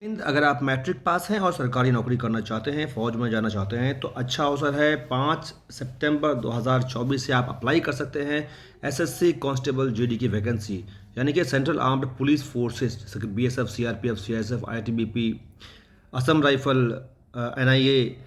अगर आप matric pass हैं और सरकारी नौकरी करना चाहते हैं, फ़ौज में जाना चाहते हैं, तो अच्छा अवसर है। 5 सितंबर 2024 से आप अप्लाई कर सकते हैं एसएससी कांस्टेबल जीडी की वैकेंसी, यानी कि सेंट्रल आर्म्ड पुलिस फोर्सेस, जैसे कि BSF, CRPF, CISF, ITBP, Assam rifle, NIA.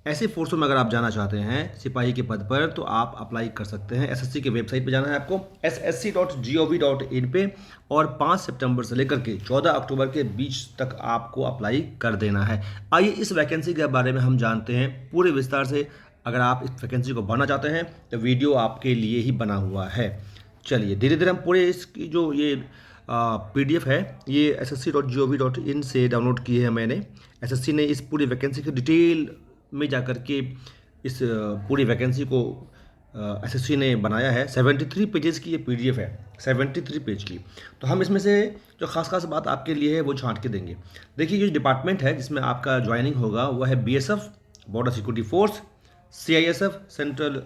ऐसे फोर्सों में अगर आप जाना चाहते हैं सिपाही के पद पर, तो आप अप्लाई कर सकते हैं। एसएससी की वेबसाइट पे जाना है आपको, ssc.gov.in पे, और 5 सितंबर से लेकर के 14 अक्टूबर के बीच तक आपको अप्लाई कर देना है। आइए इस वैकेंसी के बारे में हम जानते हैं पूरे विस्तार से। अगर आप इस वैकेंसी को भरना चाहते हैं तो वीडियो आपके लिए ही बना हुआ है। चलिए धीरे धीरे हम पूरे इसकी जो ये पीडीएफ है, ये ssc.gov.in से डाउनलोड की है मैंने। एसएससी ने इस पूरी वैकेंसी की डिटेल में जाकर के इस पूरी वैकेंसी को एसएससी ने बनाया है। 73 पेजेस की ये पीडीएफ है, 73 पेज की। तो हम इसमें से जो खास खास बात आपके लिए है वो छांट के देंगे। देखिए, ये जो डिपार्टमेंट है जिसमें आपका ज्वाइनिंग होगा वो है BSF border security force, CISF central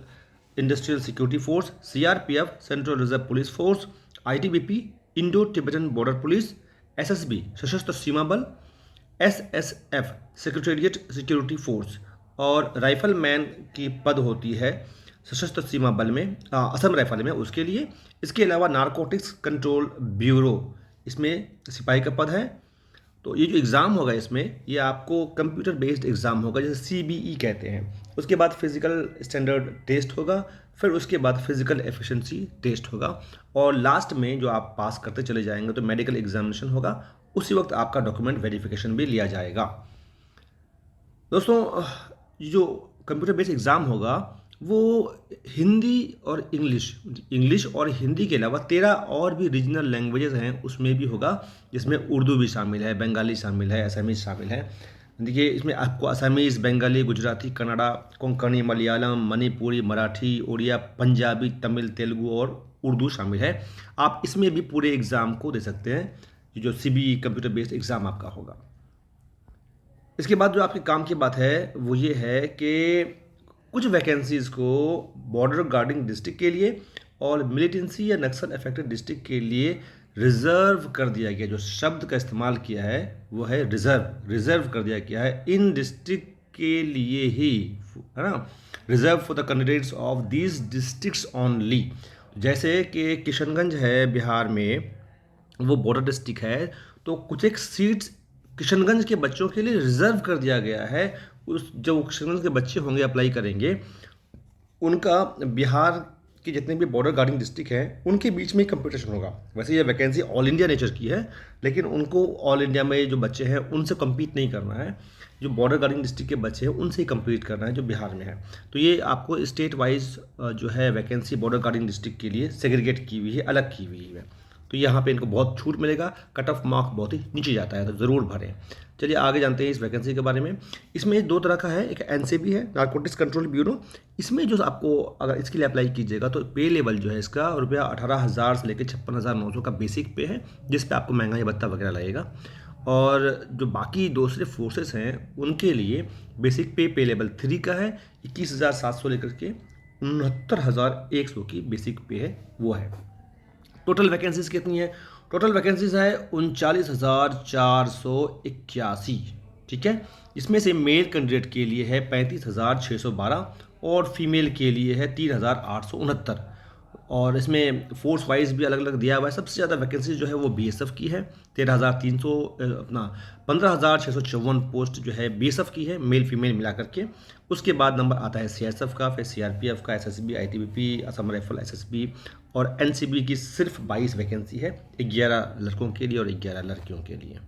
industrial security force, CRPF central reserve police force, ITBP Indo Tibetan border police, SSB सशस्त्र सीमा बल, एसएसएफ सेक्रेटेरिएट सिक्योरिटी फोर्स, और राइफलमैन की पद होती है सशस्त्र सीमा बल में, असम राइफल में, उसके लिए। इसके अलावा नारकोटिक्स कंट्रोल ब्यूरो, इसमें सिपाही का पद है। तो ये जो एग्ज़ाम होगा इसमें, ये आपको कंप्यूटर बेस्ड एग्ज़ाम होगा, जैसे सीबीई कहते हैं। उसके बाद फिजिकल स्टैंडर्ड टेस्ट होगा, फिर उसके बाद फिजिकल एफिशिएंसी टेस्ट होगा, और लास्ट में जो आप पास करते चले जाएंगे तो मेडिकल एग्जामिनेशन होगा। उसी वक्त आपका डॉक्यूमेंट वेरिफिकेशन भी लिया जाएगा। दोस्तों, जो कंप्यूटर बेस्ड एग्ज़ाम होगा वो हिंदी और इंग्लिश और हिंदी के अलावा 13 और भी रीजनल लैंग्वेजेस हैं उसमें भी होगा, जिसमें उर्दू भी शामिल है, बंगाली शामिल है, असमीज़ शामिल है। देखिए, इसमें आपको असमीज़, बंगाली, गुजराती, कन्नड़ा, कोंकणी, मलयालम, मणिपुरी, मराठी, उड़िया, पंजाबी, तमिल, तेलुगु और उर्दू शामिल है। आप इसमें भी पूरे एग्ज़ाम को दे सकते हैं, जो सीबीई कंप्यूटर बेस्ड एग्ज़ाम आपका होगा। इसके बाद जो आपके काम की बात है वो ये है कि कुछ वैकेंसीज़ को बॉर्डर गार्डिंग डिस्ट्रिक्ट के लिए और मिलिटेंसी या नक्सल अफेक्टेड डिस्ट्रिक्ट के लिए रिजर्व कर दिया गया। जो शब्द का इस्तेमाल किया है वो है रिजर्व कर दिया गया है इन डिस्ट्रिक्ट के लिए ही, है ना। Reserve for the candidates of these districts only. जैसे कि किशनगंज है बिहार में, वो बॉर्डर डिस्ट्रिक्ट है, तो कुछ एक सीट्स किशनगंज के बच्चों के लिए रिजर्व कर दिया गया है। उस जो किशनगंज के बच्चे होंगे अप्लाई करेंगे, उनका बिहार के जितने भी बॉर्डर गार्डिंग डिस्ट्रिक्ट हैं उनके बीच में कंपटीशन होगा। वैसे ये वैकेंसी ऑल इंडिया नेचर की है, लेकिन उनको ऑल इंडिया में जो बच्चे हैं उनसे कम्पीट नहीं करना है। जो बॉर्डर गार्डिंग डिस्ट्रिक्ट के बच्चे हैं उनसे ही कम्पीट करना है जो बिहार में है। तो ये आपको स्टेट वाइज जो है वैकेंसी बॉर्डर गार्डिंग डिस्ट्रिक्ट के लिए सेग्रीगेट की हुई है, अलग की हुई है। तो यहाँ पे इनको बहुत छूट मिलेगा, कट ऑफ मार्क बहुत ही नीचे जाता है, तो ज़रूर भरें। चलिए आगे जानते हैं इस वैकेंसी के बारे में। इसमें दो तरह का है, एक एनसीबी है, नारकोटिक्स कंट्रोल ब्यूरो। इसमें जो आपको अगर इसके लिए अप्लाई कीजिएगा तो पे लेवल जो है इसका रुपया 18,000 से लेकर 56,900 का बेसिक पे है, जिस पे आपको महंगाई भत्ता वगैरह लगेगा। और जो बाकी दूसरे फोर्सेस हैं उनके लिए बेसिक पे लेवल 3 का है, 21,700 लेकर के 69,100 की बेसिक पे है, वो है। टोटल वैकेंसीज कितनी है? टोटल वैकेंसीज है 39,481। ठीक है, इसमें से मेल कैंडिडेट के लिए है 35,612 और फीमेल के लिए है 3,869। और इसमें फोर्स वाइज भी अलग अलग दिया हुआ है। सबसे ज़्यादा वैकेंसी जो है वो बीएसएफ की है, 13,300 अपना 15,654 पोस्ट जो है बीएसएफ की है, मेल फीमेल मिला करके। उसके बाद नंबर आता है सीएसएफ का, फिर सीआरपीएफ का, SSB, ITBP, Assam rifle, SSB और एनसीबी की सिर्फ 22 वैकेंसी है, 11 लड़कों के लिए और 11 लड़कियों के लिए।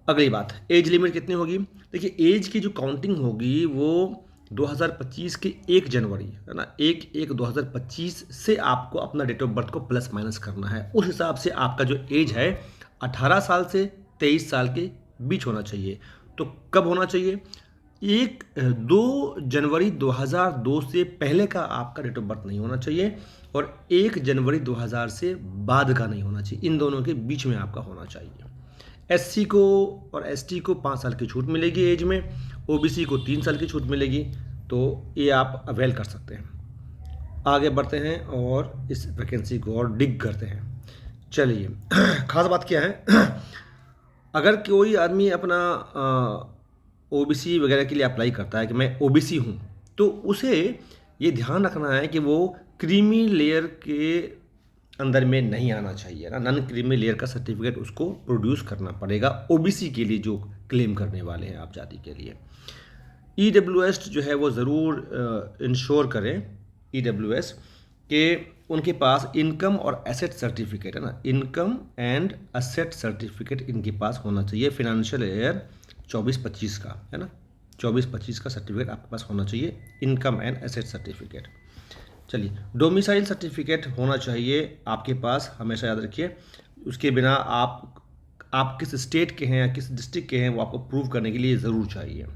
अगली बात, एज लिमिट कितनी होगी? देखिए, एज की जो काउंटिंग होगी वो 2025 के 1 जनवरी, है ना, 1/1/2025 से आपको अपना डेट ऑफ बर्थ को प्लस माइनस करना है। उस हिसाब से आपका जो एज है 18 साल से 23 साल के बीच होना चाहिए। तो कब होना चाहिए? 2 जनवरी 2002 से पहले का आपका डेट ऑफ बर्थ नहीं होना चाहिए, और 1 जनवरी 2000 से बाद का नहीं होना चाहिए। इन दोनों के बीच में आपका होना चाहिए। एससी को और एसटी को 5 साल की छूट मिलेगी एज में, ओबीसी को 3 साल की छूट मिलेगी। तो ये आप अवेल कर सकते हैं। आगे बढ़ते हैं और इस वैकेंसी को और डिग करते हैं। चलिए खास बात क्या है अगर कोई आदमी अपना ओबीसी वगैरह के लिए अप्लाई करता है कि मैं ओबीसी हूँ, तो उसे ये ध्यान रखना है कि वो क्रीमी लेयर के अंदर में नहीं आना चाहिए ना, नॉन क्रीमी लेयर का सर्टिफिकेट उसको प्रोड्यूस करना पड़ेगा ओबीसी के लिए जो क्लेम करने वाले हैं आप जाति के लिए। ईडब्ल्यूएस जो है वो ज़रूर इंश्योर करें ईडब्ल्यूएस के उनके पास इनकम और एसेट सर्टिफिकेट है ना, इनकम एंड एसेट सर्टिफिकेट इनके पास होना चाहिए फिनेंशियल ईयर 24-25 का, है ना, 24-25 का सर्टिफिकेट आपके पास होना चाहिए, इनकम एंड एसेट सर्टिफिकेट। चलिए, डोमिसाइल सर्टिफिकेट होना चाहिए आपके पास, हमेशा याद रखिए। उसके बिना आप किस स्टेट के हैं या किस डिस्ट्रिक्ट के हैं वो आपको प्रूव करने के लिए ज़रूर चाहिए।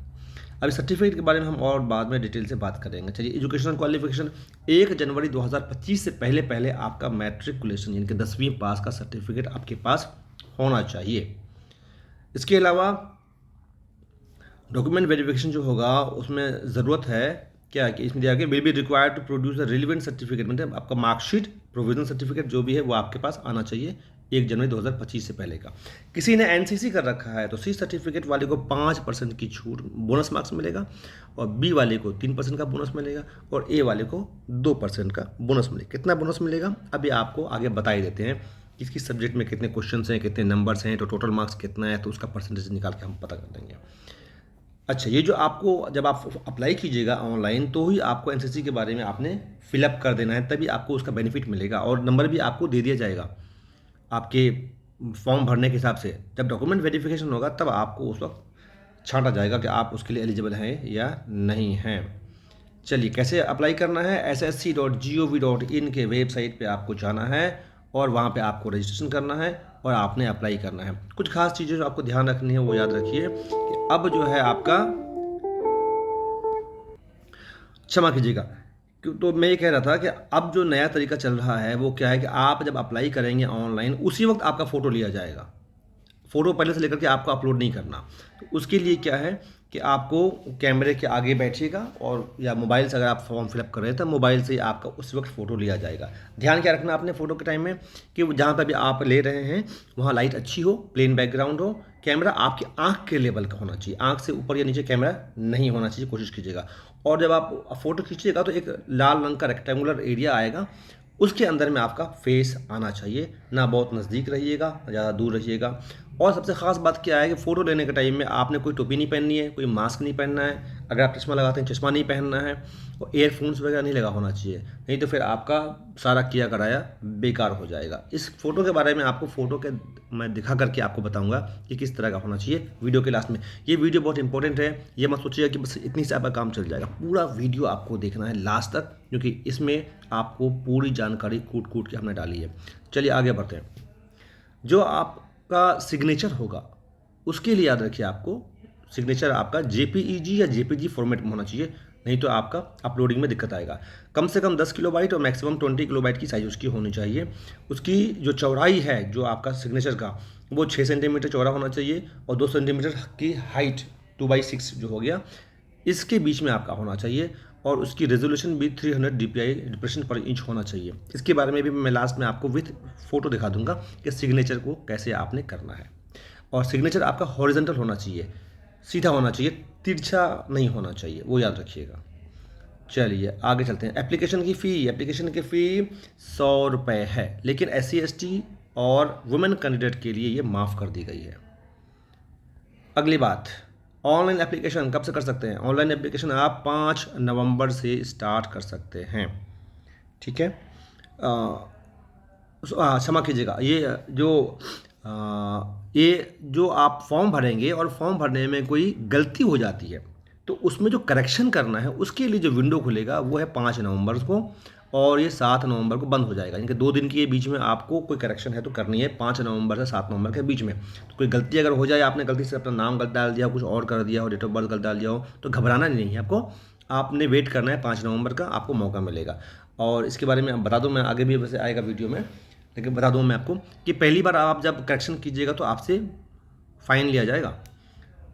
अभी सर्टिफिकेट के बारे में हम और बाद में डिटेल से बात करेंगे। चलिए, एजुकेशनल क्वालिफिकेशन 1 जनवरी 2025 से पहले पहले आपका मैट्रिकुलेशन यानी कि 10वीं पास का सर्टिफिकेट आपके पास होना चाहिए। इसके अलावा डॉक्यूमेंट वेरिफिकेशन जो होगा उसमें ज़रूरत है क्या कि इसमें दिया गया will be required to produce a relevant certificate, मतलब आपका मार्कशीट, प्रोविजनल सर्टिफिकेट जो भी है वो आपके पास आना चाहिए 1 जनवरी 2025 से पहले का। किसी ने एनसीसी कर रखा है तो सी सर्टिफिकेट वाले को 5% की छूट बोनस मार्क्स मिलेगा, और बी वाले को 3% का बोनस मिलेगा, और ए वाले को 2% का बोनस मिलेगा। कितना बोनस मिलेगा अभी आपको आगे बता ही देते हैं, किस किस सब्जेक्ट में कितने क्वेश्चन हैं, कितने नंबर्स हैं, तो टोटल मार्क्स कितना है, तो उसका परसेंटेज निकाल के हम पता कर देंगे। अच्छा, ये जो आपको जब आप अप्लाई कीजिएगा ऑनलाइन तो ही आपको एनसीसी के बारे में आपने फिलअप कर देना है, तभी आपको उसका बेनिफिट मिलेगा, और नंबर भी आपको दे दिया जाएगा आपके फॉर्म भरने के हिसाब से। जब डॉक्यूमेंट वेरिफिकेशन होगा तब आपको उस वक्त छांटा जाएगा कि आप उसके लिए एलिजिबल हैं या नहीं हैं। चलिए, कैसे अप्लाई करना है, ssc.gov.in के वेबसाइट पे आपको जाना है और वहाँ पे आपको रजिस्ट्रेशन करना है और आपने अप्लाई करना है। कुछ खास चीज़ें जो आपको ध्यान रखनी है वो याद रखिए कि अब जो है आपका, क्षमा कीजिएगा, तो मैं ये कह रहा था कि अब जो नया तरीका चल रहा है वो क्या है कि आप जब अप्लाई करेंगे ऑनलाइन उसी वक्त आपका फ़ोटो लिया जाएगा। फ़ोटो पहले से लेकर के आपको अपलोड नहीं करना। तो उसके लिए क्या है कि आपको कैमरे के आगे बैठिएगा, और या मोबाइल से अगर आप फॉर्म फिलअप कर रहे हैं तो मोबाइल से ही आपका उस वक्त फ़ोटो लिया जाएगा। ध्यान क्या रखना आपने फ़ोटो के टाइम में कि जहाँ पर भी आप ले रहे हैं वहाँ लाइट अच्छी हो, प्लेन बैकग्राउंड हो, कैमरा आपकी आँख के लेवल का होना चाहिए, आँख से ऊपर या नीचे कैमरा नहीं होना चाहिए, कोशिश कीजिएगा। और जब आप फ़ोटो खींचिएगा तो एक लाल रंग का रेक्टेंगुलर एरिया आएगा, उसके अंदर में आपका फेस आना चाहिए, ना बहुत नज़दीक रहिएगा ना ज़्यादा दूर रहिएगा। और सबसे ख़ास बात क्या है कि फ़ोटो लेने के टाइम में आपने कोई टोपी नहीं पहननी है, कोई मास्क नहीं पहनना है, अगर आप चश्मा लगाते हैं चश्मा नहीं पहनना है, और एयरफोन्स वगैरह नहीं लगा होना चाहिए, नहीं तो फिर आपका सारा किया कराया बेकार हो जाएगा। इस फ़ोटो के बारे में आपको फ़ोटो के मैं दिखा करके आपको बताऊंगा कि किस तरह का होना चाहिए वीडियो के लास्ट में। ये वीडियो बहुत इंपॉर्टेंट है, ये मत सोचिएगा कि बस इतनी से आपका काम चल जाएगा, पूरा वीडियो आपको देखना है लास्ट तक, क्योंकि इसमें आपको पूरी जानकारी कूट कूट के हमने डाली है। चलिए आगे बढ़ते हैं। जो आपका सिग्नेचर होगा उसके लिए याद रखिए आपको सिग्नेचर आपका जेपीईजी या जेपीजी फॉर्मेट में होना चाहिए, नहीं तो आपका अपलोडिंग में दिक्कत आएगा। कम से कम 10 किलोबाइट और मैक्सिमम 20 किलोबाइट की साइज़ उसकी होनी चाहिए। उसकी जो चौड़ाई है जो आपका सिग्नेचर का वो 6 सेंटीमीटर चौड़ा होना चाहिए, और 2 सेंटीमीटर की हाइट 2/6 जो हो गया इसके बीच में आपका होना चाहिए, और उसकी रेजोल्यूशन भी 300 dpi डिप्रेशन पर इंच होना चाहिए। इसके बारे में भी मैं लास्ट में आपको विथ फोटो दिखा दूंगा कि सिग्नेचर को कैसे आपने करना है। और सिग्नेचर आपका हॉरिजॉन्टल होना चाहिए, सीधा होना चाहिए, तिरछा नहीं होना चाहिए, वो याद रखिएगा। चलिए आगे चलते हैं। एप्लीकेशन की फ़ी 100 रुपये है, लेकिन SC ST और वुमेन कैंडिडेट के लिए ये माफ़ कर दी गई है। अगली बात, ऑनलाइन एप्लीकेशन कब से कर सकते हैं। ऑनलाइन एप्लीकेशन आप 5 नवंबर से स्टार्ट कर सकते हैं, ठीक है। क्षमा कीजिएगा, ये जो आप फॉर्म भरेंगे और फॉर्म भरने में कोई गलती हो जाती है तो उसमें जो करेक्शन करना है उसके लिए जो विंडो खुलेगा वो है 5 नवंबर को, और ये 7 नवंबर को बंद हो जाएगा। यानी कि 2 दिन के बीच में आपको कोई करेक्शन है तो करनी है, 5 नवंबर से 7 नवंबर के बीच में। तो कोई गलती अगर हो जाए, आपने गलती से अपना नाम गलत डाल दिया, कुछ और कर दिया हो, डेट ऑफ बर्थ गलत डाल दिया हो, तो घबराना नहीं है आपको, आपने वेट करना है, 5 नवंबर का आपको मौका मिलेगा। और इसके बारे में बता दूँ मैं, आगे भी वैसे आएगा वीडियो में, लेकिन बता दूँ मैं आपको कि पहली बार आप जब करेक्शन कीजिएगा तो आपसे फ़ाइन लिया जाएगा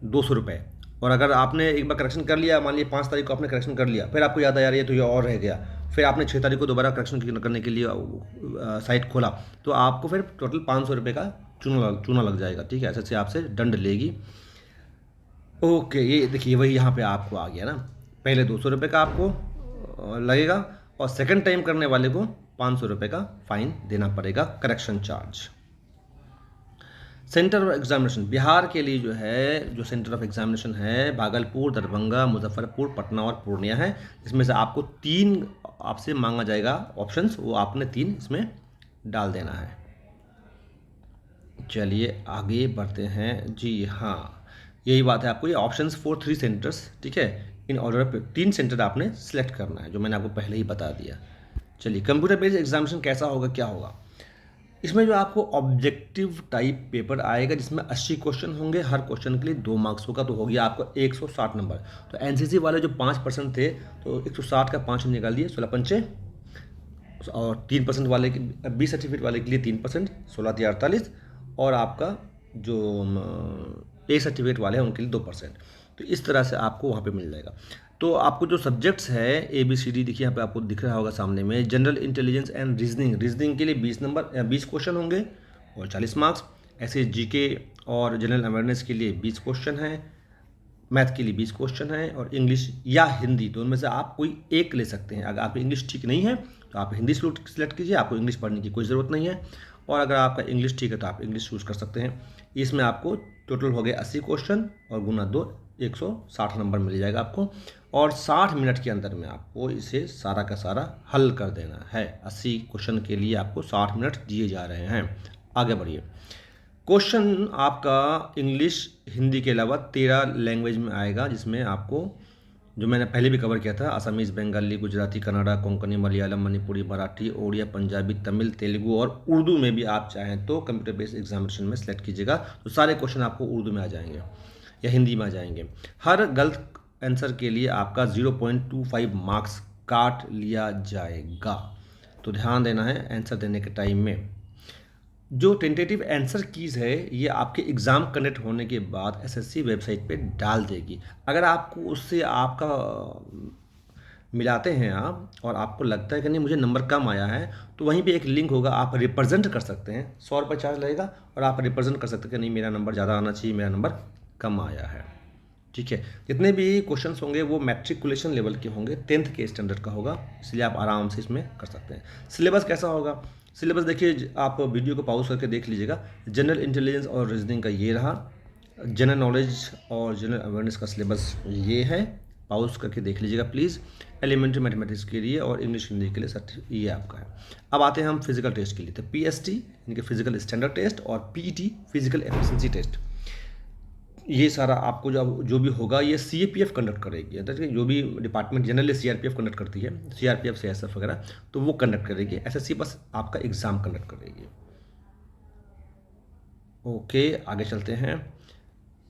200 रुपये। और अगर आपने एक बार करेक्शन कर लिया, मान लीजिए 5 तारीख को आपने करेक्शन कर लिया, फिर आपको याद आया ये तो ये और रह गया, फिर आपने 6 तारीख को दोबारा करेक्शन करने के लिए साइट खोला, तो आपको फिर टोटल 500 रुपये का चूना लग जाएगा, ठीक है, एसएससी आपसे दंड लेगी। ओके, ये देखिए वही यहाँ पे आपको आ गया ना, पहले 200 रुपये का आपको लगेगा, और सेकंड टाइम करने वाले को 500 रुपये का फाइन देना पड़ेगा, correction charge. Centre of examination Bihar के लिए जो है, जो सेंटर ऑफ एग्जामिनेशन है भागलपुर, दरभंगा, मुजफ्फरपुर, पटना और पूर्णिया है। इसमें से आपको 3 आपसे मांगा जाएगा ऑप्शंस, वो आपने 3 इसमें डाल देना है। चलिए आगे बढ़ते हैं जी। हाँ, यही बात है, आपको ये ऑप्शंस फॉर 3 सेंटर्स, ठीक है, इन ऑर्डर पे 3 सेंटर आपने सेलेक्ट करना है, जो मैंने आपको पहले ही बता दिया। चलिए, कंप्यूटर बेस्ड एग्जामिनेशन कैसा होगा, क्या होगा। इसमें जो आपको ऑब्जेक्टिव टाइप पेपर आएगा, जिसमें 80 क्वेश्चन होंगे, हर क्वेश्चन के लिए 2 मार्क्स होगा, तो हो गया आपको 160 नंबर। तो एनसीसी वाले जो 5% थे, तो 160 का 5 निकाल दिए, 16 पंचे, और 3% वाले के 20 सर्टिफिकेट वाले के लिए 3%, 16 × 48, और आपका जो ए सर्टिफिकेट वाले हैं उनके लिए 2%। तो इस तरह से आपको वहाँ पे मिल जाएगा। तो आपको जो सब्जेक्ट्स है ABCD, देखिए यहाँ पे आपको दिख रहा होगा सामने में, जनरल इंटेलिजेंस एंड रीजनिंग के लिए 20 क्वेश्चन होंगे और 40 मार्क्स। ऐसे जीके और जनरल अवेयरनेस के लिए 20 क्वेश्चन हैं, मैथ के लिए 20 क्वेश्चन है, और इंग्लिश या हिंदी दोनों में से आप कोई एक ले सकते हैं। अगर आपकी इंग्लिश ठीक नहीं है तो आप हिंदी सेलेक्ट कीजिए, आपको इंग्लिश पढ़ने की कोई ज़रूरत नहीं है, और अगर आपका इंग्लिश ठीक है तो आप इंग्लिश चूज़ कर सकते हैं। इसमें आपको टोटल हो गए 80 क्वेश्चन, और गुना 2 160 नंबर मिल जाएगा आपको, और 60 मिनट के अंदर में आपको इसे सारा का सारा हल कर देना है। 80 क्वेश्चन के लिए आपको 60 मिनट दिए जा रहे हैं। आगे बढ़िए। क्वेश्चन आपका इंग्लिश हिंदी के अलावा 13 लैंग्वेज में आएगा, जिसमें आपको, जो मैंने पहले भी कवर किया था, असमीज़, बंगाली, गुजराती, कन्नड़ा, कोंकणी, मलयालम, मणिपुरी, मराठी, ओडिया, पंजाबी, तमिल, तेलुगु और उर्दू में भी आप चाहें तो कंप्यूटर बेस्ड एग्जामिनेशन में सेलेक्ट कीजिएगा, तो सारे क्वेश्चन आपको उर्दू में आ जाएंगे या हिंदी में आ जाएंगे। हर गलत आंसर के लिए आपका 0.25 मार्क्स काट लिया जाएगा, तो ध्यान देना है आंसर देने के टाइम में। जो टेंटेटिव आंसर कीज़ है, ये आपके एग्ज़ाम कंडक्ट होने के बाद एसएससी वेबसाइट पे डाल देगी। अगर आपको उससे आपका मिलाते हैं आप, और आपको लगता है कि नहीं मुझे नंबर कम आया है, तो वहीं पे एक लिंक होगा, आप रिप्रेजेंट कर सकते हैं, 100 रुपये चार्ज लगेगा, और आप रिप्रेजेंट कर सकते हैं कि नहीं मेरा नंबर ज़्यादा आना चाहिए, मेरा नंबर कम आया है, ठीक है। जितने भी क्वेश्चंस होंगे वो मैट्रिकुलेशन लेवल के होंगे, 10th के स्टैंडर्ड का होगा, इसलिए आप आराम से इसमें कर सकते हैं। सिलेबस कैसा होगा, सिलेबस देखिए, आप वीडियो को पॉज करके देख लीजिएगा। जनरल इंटेलिजेंस और रीजनिंग का ये रहा, जनरल नॉलेज और जनरल अवेयरनेस का सिलेबस ये है, पॉज करके देख लीजिएगा प्लीज़। एलिमेंट्री मैथमेटिक्स के लिए और इंग्लिश हिंदी के लिए सर ये आपका है। अब आते हैं हम फिजिकल टेस्ट के लिए, तो PST यानी कि फिजिकल स्टैंडर्ड टेस्ट, और PET फिजिकल एफिशिएंसी टेस्ट। ये सारा आपको जो भी होगा ये CAPF कंडक्ट करेगी, जो भी डिपार्टमेंट जनरली CRPF कंडक्ट करती है, CRPF CSF वगैरह, तो वो कंडक्ट करेगी। SSC बस आपका एग्ज़ाम कंडक्ट करेगी। ओके, आगे चलते हैं।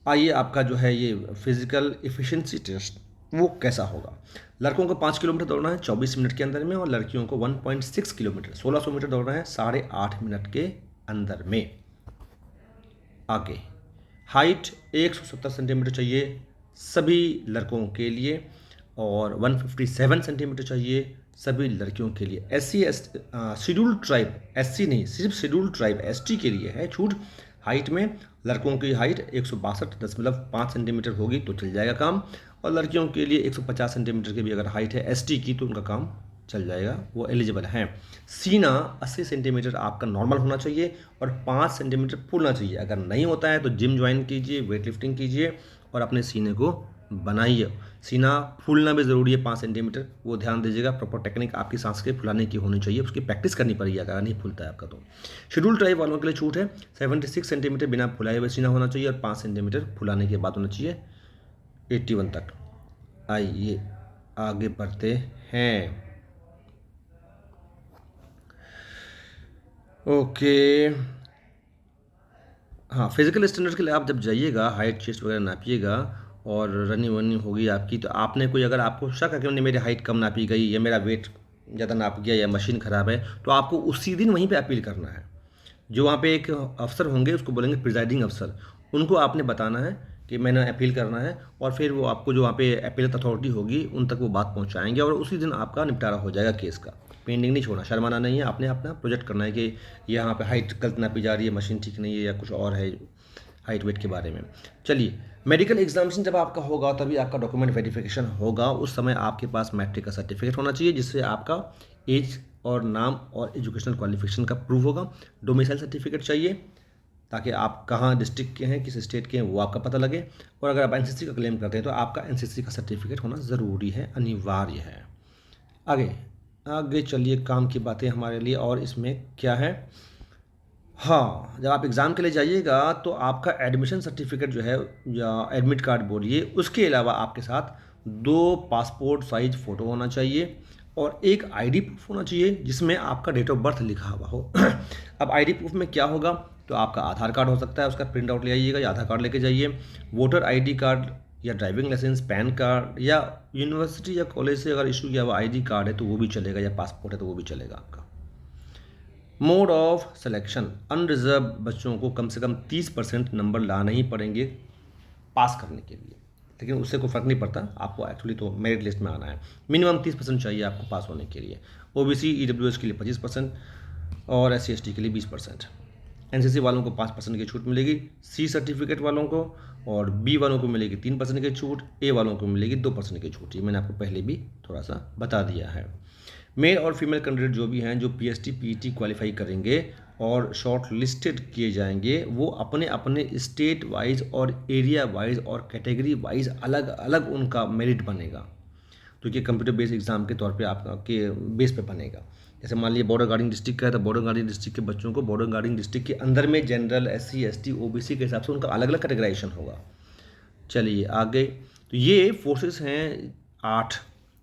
आइए, आपका जो है ये फिजिकल एफिशिएंसी टेस्ट वो कैसा होगा। लड़कों को 5 किलोमीटर दौड़ना है 24 मिनट के अंदर में, और लड़कियों को 1.6 किलोमीटर 1600 मीटर दौड़ना है 8.5 मिनट के अंदर में। आगे, हाइट 170 सेंटीमीटर चाहिए सभी लड़कों के लिए, और 157 सेंटीमीटर चाहिए सभी लड़कियों के लिए। शेड्यूल्ड ट्राइब, SC नहीं, सिर्फ शेड्यूल्ड ट्राइब ST के लिए है छूट। हाइट में लड़कों की हाइट 162.5 सेंटीमीटर होगी तो चल जाएगा काम, और लड़कियों के लिए 150 सेंटीमीटर की भी अगर हाइट है ST की तो उनका काम चल जाएगा, वो एलिजिबल हैं। सीना 80 सेंटीमीटर आपका नॉर्मल होना चाहिए, और 5 सेंटीमीटर फूलना चाहिए। अगर नहीं होता है तो जिम ज्वाइन कीजिए, वेट लिफ्टिंग कीजिए, और अपने सीने को बनाइए। सीना फूलना भी ज़रूरी है 5 सेंटीमीटर, वो ध्यान दीजिएगा। प्रॉपर टेक्निक आपकी सांस के फुलाने की होनी चाहिए, उसकी प्रैक्टिस करनी पड़ेगी अगर नहीं फूलता है आपका तो। शेड्यूल ट्राइब वालों के लिए छूट है, 76 सेंटीमीटर बिना फुलाए हुए सीना होना चाहिए, और 5 सेंटीमीटर फुलाने के बाद होना चाहिए 81 तक। आइए आगे बढ़ते हैं। ओके, हाँ, फिजिकल स्टैंडर्ड के लिए आप जब जाइएगा, हाइट चेस्ट वगैरह नापिएगा, और रनिंग वनिंग होगी आपकी, तो आपने कोई अगर आपको शक है कि नहीं मेरी हाइट कम नापी गई, या मेरा वेट ज़्यादा नाप गया, या मशीन ख़राब है, तो आपको उसी दिन वहीं पे अपील करना है। जो वहाँ पे एक अफसर होंगे, उसको बोलेंगे प्रिजाइडिंग अफसर, उनको आपने बताना है कि मैंने अपील करना है, और फिर वो आपको जो वहाँ पे अपील अथॉरिटी होगी उन तक वो बात पहुँचाएंगे, और उसी दिन आपका निपटारा हो जाएगा केस का। पेंडिंग नहीं छोड़ना, शर्माना नहीं है, आपने अपना प्रोजेक्ट करना है कि यहाँ पे हाइट गलत ना पी जा रही है, मशीन ठीक नहीं है या कुछ और है हाइट वेट के बारे में। चलिए, मेडिकल एग्जामिनेशन जब आपका होगा तभी आपका डॉक्यूमेंट वेरिफिकेशन होगा। उस समय आपके पास मैट्रिक का सर्टिफिकेट होना चाहिए जिससे आपका एज और नाम और एजुकेशनल क्वालिफिकेशन का प्रूफ होगा। डोमिसाइल सर्टिफिकेट चाहिए ताकि आप कहाँ डिस्ट्रिक्ट के हैं, किस स्टेट के हैं, वो आपका पता लगे। और अगर आप एनसीसी का क्लेम करते हैं तो आपका एनसीसी का सर्टिफिकेट होना ज़रूरी है, अनिवार्य है। आगे आगे चलिए, काम की बातें हमारे लिए और इसमें क्या है। हाँ, जब आप एग्ज़ाम के लिए जाइएगा तो आपका एडमिशन सर्टिफिकेट जो है या एडमिट कार्ड बोलिए, उसके अलावा आपके साथ 2 पासपोर्ट साइज फ़ोटो होना चाहिए और एक आईडी प्रूफ होना चाहिए जिसमें आपका डेट ऑफ बर्थ लिखा हुआ हो। अब आईडी प्रूफ में क्या होगा, तो आपका आधार कार्ड हो सकता है, उसका प्रिंट आउट ले आइएगा या आधार कार्ड लेके जाइए। वोटर आईडी कार्ड या ड्राइविंग लाइसेंस, पैन कार्ड या यूनिवर्सिटी या कॉलेज से अगर इशू किया हुआ आईडी कार्ड है तो वो भी चलेगा, या पासपोर्ट है तो वो भी चलेगा आपका। मोड ऑफ सिलेक्शन, अनरिजर्व बच्चों को कम से कम 30% नंबर लाने ही पड़ेंगे पास करने के लिए, लेकिन उससे कोई फ़र्क नहीं पड़ता, आपको एक्चुअली तो मेरिट लिस्ट में आना है। मिनिमम 30% चाहिए आपको पास होने के लिए। ओबीसी ईडब्ल्यूएस के लिए 25% और एससी एसटी के लिए 20%। एनसीसी वालों को 5% की छूट मिलेगी, सी सर्टिफिकेट वालों को और बी वालों को मिलेगी 3% की छूट, ए वालों को मिलेगी 2% की छूट। ये मैंने आपको पहले भी थोड़ा सा बता दिया है। मेल और फीमेल कैंडिडेट जो भी हैं, जो पीएसटी पीईटी क्वालिफाई करेंगे और शॉर्ट लिस्टेड किए जाएंगे, वो अपने अपने स्टेट वाइज और एरिया वाइज और कैटेगरी वाइज अलग अलग उनका मेरिट बनेगा, क्योंकि कंप्यूटर बेस्ड एग्जाम के तौर पे आपके बेस पे बनेगा। जैसे मान लीजिए बॉर्डर गार्डिंग डिस्ट्रिक्ट का है तो बॉर्डर गार्डिंग डिस्ट्रिक्ट के बच्चों को बॉर्डर गार्डिंग डिस्ट्रिक्ट के अंदर में जनरल, एससी एसटी ओबीसी के हिसाब से उनका अलग अलग कैटेगराइजेशन होगा। चलिए आगे, तो ये फोर्सेस हैं 8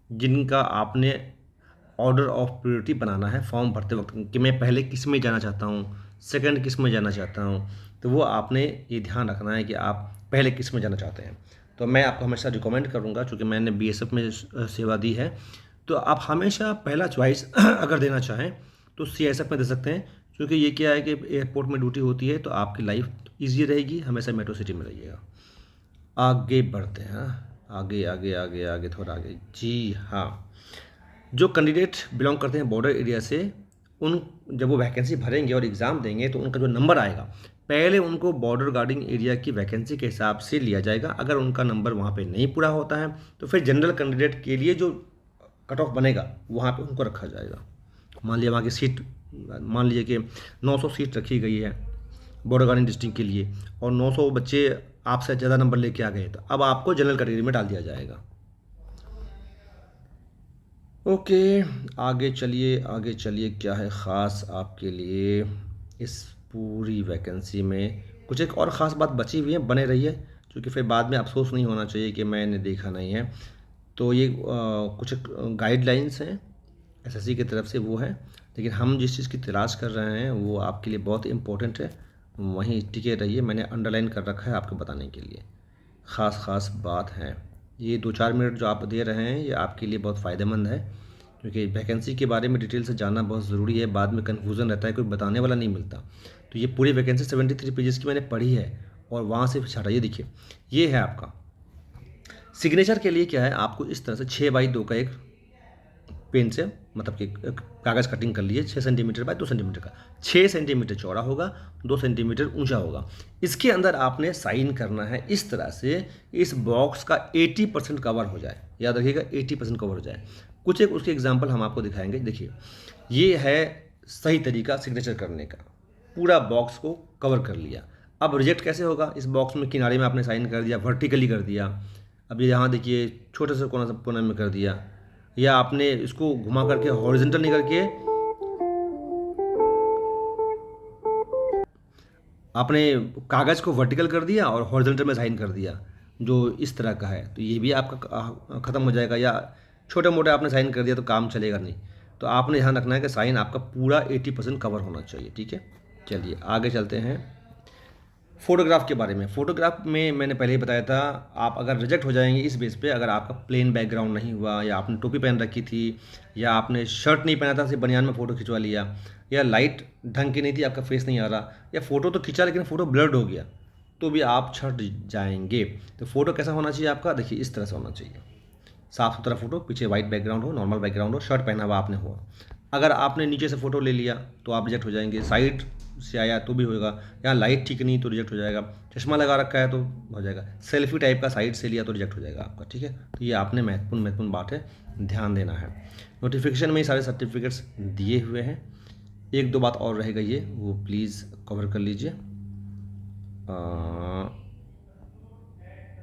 जिनका आपने ऑर्डर ऑफ प्रायोरिटी बनाना है फॉर्म भरते वक्त कि मैं पहले किस में जाना चाहता हूँ, सेकंड किस में जाना चाहता हूँ। तो वो आपने ये ध्यान रखना है कि आप पहले किस में जाना चाहते हैं। तो मैं आपको हमेशा रिकमेंड करूँगा, चूँकि मैंने बीएसएफ में सेवा दी है, तो आप हमेशा पहला चॉइस अगर देना चाहें तो सीएसएफ में दे सकते हैं, क्योंकि ये क्या है कि एयरपोर्ट में ड्यूटी होती है तो आपकी लाइफ ईजी रहेगी। हमेशा मेट्रो सिटी में रहिएगा। आगे बढ़ते हैं, आगे आगे आगे आगे थोड़ा आगे। जी हाँ, जो कैंडिडेट बिलोंग करते हैं बॉर्डर एरिया से, उन जब वो वैकेंसी भरेंगे और एग्ज़ाम देंगे तो उनका जो नंबर आएगा, पहले उनको बॉर्डर गार्डिंग एरिया की वैकेंसी के हिसाब से लिया जाएगा। अगर उनका नंबर वहाँ पे नहीं पूरा होता है तो फिर जनरल कैंडिडेट के लिए जो कट ऑफ बनेगा वहाँ पे उनको रखा जाएगा। मान लिया वहाँ की सीट, मान लीजिए कि 900 सीट रखी गई है बॉर्डर गार्डिंग डिस्ट्रिक्ट के लिए और 900 बच्चे आपसे ज़्यादा नंबर लेके आ गए, तो अब आपको जनरल कैटेगरी में डाल दिया जाएगा। ओके, आगे चलिए, आगे चलिए, क्या है ख़ास आपके लिए इस पूरी वैकेंसी में। कुछ एक और ख़ास बात बची हुई है, बने रहिए, क्योंकि फिर बाद में अफसोस नहीं होना चाहिए कि मैंने देखा नहीं है। तो ये कुछ गाइडलाइंस हैं एसएससी की तरफ से, वो है, लेकिन हम जिस चीज़ की तलाश कर रहे हैं वो आपके लिए बहुत इम्पोर्टेंट है, वहीं टिके रहिए। मैंने अंडरलाइन कर रखा है आपको बताने के लिए, ख़ास बात है। ये 2-4 मिनट जो आप दे रहे हैं ये आपके लिए बहुत फ़ायदेमंद है, क्योंकि वैकेंसी के बारे में डिटेल से जानना बहुत ज़रूरी है। बाद में कन्फ्यूज़न रहता है, कोई बताने वाला नहीं मिलता। तो ये पूरी वैकेंसी 73 पेजेस की मैंने पढ़ी है और वहाँ से छाटा। ये देखिए, ये है आपका सिग्नेचर के लिए क्या है, आपको इस तरह से 6x2 का एक पेन से, मतलब कि कागज़ कटिंग कर लीजिए 6 सेंटीमीटर बाय 2 सेंटीमीटर का, 6 सेंटीमीटर चौड़ा होगा, 2 सेंटीमीटर ऊंचा होगा। इसके अंदर आपने साइन करना है इस तरह से, इस बॉक्स का 80% कवर हो जाए। याद रखिएगा 80% कवर हो जाए। कुछ एक उसके एग्जाम्पल हम आपको दिखाएंगे। देखिए, ये है सही तरीका सिग्नेचर करने का, पूरा बॉक्स को कवर कर लिया। अब रिजेक्ट कैसे होगा, इस बॉक्स में किनारे में आपने साइन कर दिया, वर्टिकली कर दिया। अब यहाँ देखिए छोटे से कोने में कर दिया, या आपने इसको घुमा करके हॉरिजॉन्टल नहीं करके आपने कागज़ को वर्टिकल कर दिया और हॉरिजॉन्टल में साइन कर दिया, जो इस तरह का है, तो ये भी आपका ख़त्म हो जाएगा। या छोटे मोटे आपने साइन कर दिया तो काम चलेगा नहीं। तो आपने ध्यान रखना है कि साइन आपका पूरा 80% कवर होना चाहिए। ठीक है, चलिए आगे चलते हैं। फ़ोटोग्राफ के बारे में, फ़ोटोग्राफ में मैंने पहले ही बताया था, आप अगर रिजेक्ट हो जाएंगे इस बेस पे, अगर आपका प्लेन बैकग्राउंड नहीं हुआ, या आपने टोपी पहन रखी थी, या आपने शर्ट नहीं पहना था, सिर्फ बनियान में फ़ोटो खिंचवा लिया, या लाइट ढंग की नहीं थी, आपका फेस नहीं आ रहा, या फ़ोटो तो खिंचा लेकिन फ़ोटो ब्लर्ड हो गया, तो भी आप छट जाएंगे। तो फ़ोटो कैसा होना चाहिए आपका, देखिए इस तरह से होना चाहिए, साफ़ सुथरा फ़ोटो, पीछे वाइट बैकग्राउंड हो, नॉर्मल बैकग्राउंड हो, शर्ट पहना हुआ आपने हो। अगर आपने नीचे से फ़ोटो ले लिया तो आप रिजेक्ट हो जाएंगे, साइड से आया तो भी होगा, यहाँ लाइट ठीक नहीं तो रिजेक्ट हो जाएगा, चश्मा लगा रखा है तो हो जाएगा, सेल्फी टाइप का साइड से लिया तो रिजेक्ट हो जाएगा आपका। ठीक है, तो ये आपने महत्वपूर्ण बात है, ध्यान देना है। नोटिफिकेशन में ही सारे सर्टिफिकेट्स दिए हुए हैं। एक दो बात और रहेगा, ये वो प्लीज़ कवर कर लीजिए।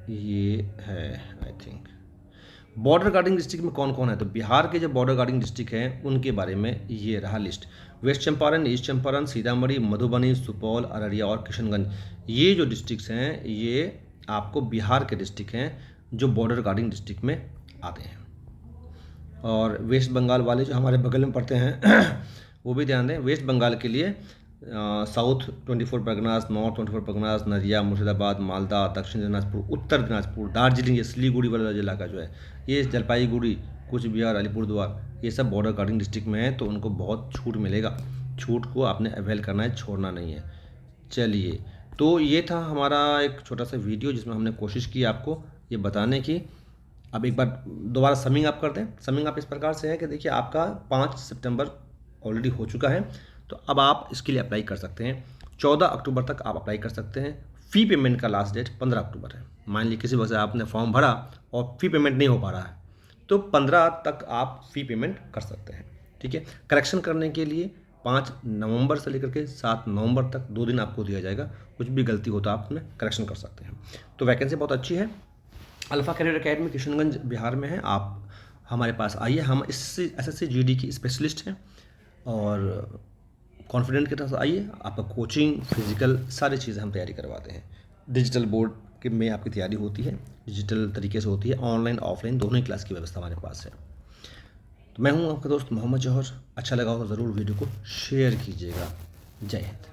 ये है I think border guarding district में कौन कौन है। तो बिहार के जो बॉर्डर गार्डिंग डिस्ट्रिक्ट हैं उनके बारे में ये रहा list. West Champaran, east Champaran, Sitamarhi, Madhubani, Supaul, Araria और किशनगंज, ये जो डिस्ट्रिक्ट्स हैं ये आपको बिहार के डिस्ट्रिक्ट हैं जो बॉर्डर गार्डिंग डिस्ट्रिक्ट में आते हैं। और वेस्ट बंगाल वाले जो हमारे बगल में पड़ते हैं वो भी ध्यान दें। वेस्ट बंगाल के लिए साउथ 24 परगनास, नॉर्थ 24 परगनास, नदिया, मुर्शिदाबाद, मालदा, दक्षिण दिनाजपुर, उत्तर दिनाजपुर, दार्जिलिंग, ये सिलीगुड़ी वाला इलाका जो है, ये जलपाईगुड़ी, कुछ बिहार, अलीपुरद्वार, ये सब बॉर्डर गार्डिंग डिस्ट्रिक्ट में है, तो उनको बहुत छूट मिलेगा। छूट को आपने अवेल करना है, छोड़ना नहीं है। चलिए, तो ये था हमारा एक छोटा सा वीडियो जिसमें हमने कोशिश की आपको ये बताने की। अब एक बार दोबारा समिंग अप कर दें। समिंग अप इस प्रकार से है कि देखिए आपका 5 सितंबर ऑलरेडी हो चुका है, तो अब आप इसके लिए अप्लाई कर सकते हैं। 14 अक्टूबर तक आप अप्लाई कर सकते हैं। फ़ी पेमेंट का लास्ट डेट 15 अक्टूबर है। मान लीजिए किसी वजह से आपने फॉर्म भरा और फ़ी पेमेंट नहीं हो पा रहा है, तो 15 तक आप फ़ी पेमेंट कर सकते हैं। ठीक है, करेक्शन करने के लिए 5 नवंबर से लेकर के 7 नवंबर तक 2 दिन आपको दिया जाएगा। कुछ भी गलती हो तो आप उसमें करेक्शन कर सकते हैं। तो वैकेंसी बहुत अच्छी है। Alpha Career Academy Kishanganj Bihar में है। आप हमारे पास आइए, हम इससे SSC GD की स्पेशलिस्ट हैं और कॉन्फिडेंट के साथ आइए। आपका कोचिंग, फिजिकल, सारी चीज़ें हम तैयारी करवाते हैं। डिजिटल बोर्ड के में आपकी तैयारी होती है, डिजिटल तरीके से होती है, ऑनलाइन ऑफलाइन दोनों ही क्लास की व्यवस्था हमारे पास है। तो मैं हूँ आपका दोस्त मोहम्मद जौहर। अच्छा लगा हो तो ज़रूर वीडियो को शेयर कीजिएगा। जय हिंद।